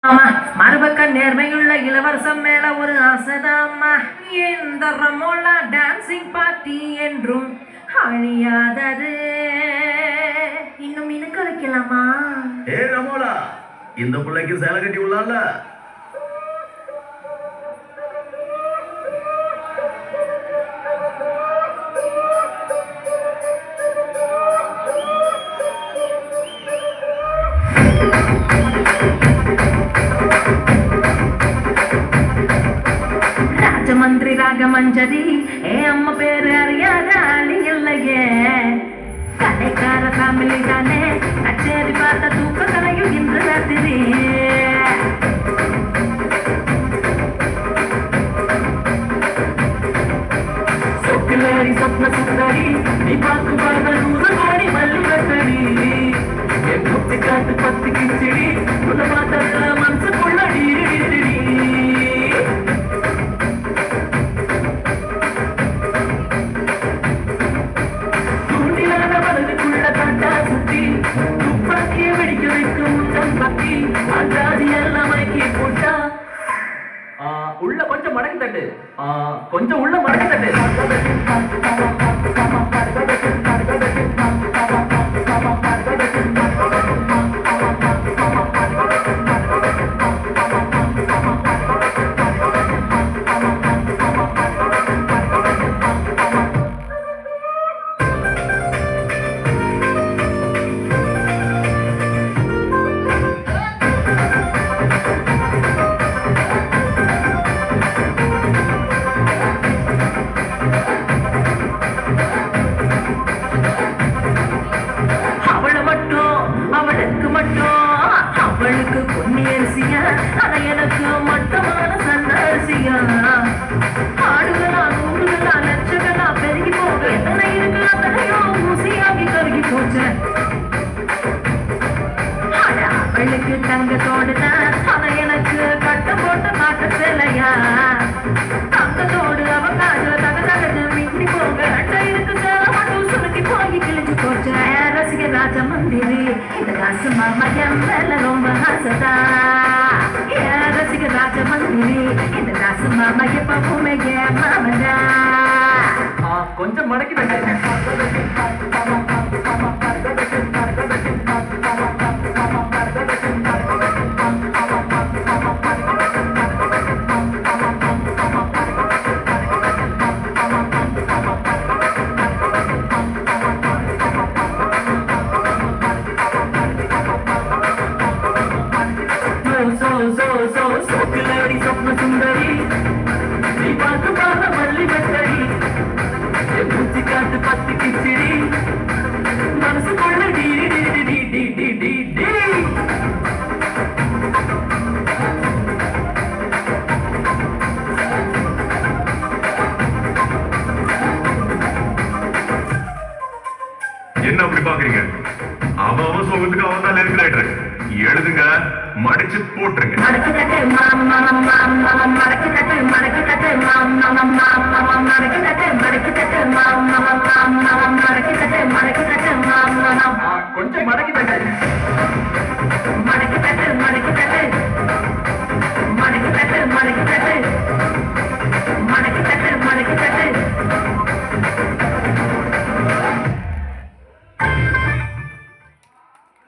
ஆமா, மறுபக்க நேர்மையுள்ள இளவரசம் மேல ஒரு ஆசைதாம்மா. இந்த ரமோலா டான்சிங் பார்ட்டி என்றும் அழியாதது. இன்னும் இனுக்க வைக்கலாமா? ஏ ரமோலா, இந்த பிள்ளைக்கு சேலை கட்டி உள்ளால. ராஜமந்திரி ராகமஞ்சரி அம்மா பேரு அறியாத ஆளி இல்லையே. கலைக்கார ஃபேமிலி தானே, கச்சேரி பார்த்த தூக்க கலையும் இன்று ராத்திரி. சொக்கிலேரி சொப்ன சுந்தரி, நீ பார்த்து பார்த்த நூறு கோடி மல்லி கட்டடி. என் குத்தி காட்டு பத்து கிச்சடி, உன்னை பார்த்த மனசுக்குள்ள டீடி. உள்ள கொஞ்சம் மடக்கி தட்டு, கொஞ்சம் உள்ள மடக்கி தட்டு. அவளுக்கு பொன்னி அரிசியா, ஆனா எனக்கு மட்டமான சன்னரிசியா. ஆடுகளா நூறுகளா லட்சங்களா பெருகி போக எத்தனை இருக்கு அத்தனையோ ஊசியாகி கருகி போச்சு. அவளுக்கு தங்கத்தோடு தான், ஆனா எனக்கு கட்டம் போட்ட மாட்ட சிலையா. தங்கத்தோடு அவ காதுல தக தகன்னு மின்னி போக அட்டை இருக்கு சேர மட்டும் சுருக்கி போய் கிழிஞ்சு போச்சு. ரசிக ராஜ மந்திரி இந்த காசு மாமா என் மேல ரொம்ப ஆசைதா. ரசிக ராஜ மந்திரி இந்த காசு மாமா எப்பவுமே என் மாமதா. கொஞ்சம் மடக்கி தட்டு. சொக்கிலேடி சொப்ன சுந்தரி, நீ பார்த்து பார்த்த மல்லி கட்டடி. என் குத்தி காட்டு பத்து கிச்சடி, மனசுக்குள்ள DD DD DD DD tea. என்ன அப்படி பாக்குறீங்க? அவன் சோகத்துக்கு அவன் தான் இருக்கிறாரு. எழுதுங்க, மடிச்சு போட்டுருங்க. மடக்கி தட்டு மாமா மாமா, மடக்கி தட்டு மடக்கி தட்டு மாமா மாமா, மடக்கி தட்டு மடக்கி தட்டு மாமா மாமா, மடக்கி தட்டு மடக்கி தட்டு மாமா. கொஞ்சம் மடக்கி தட்டு.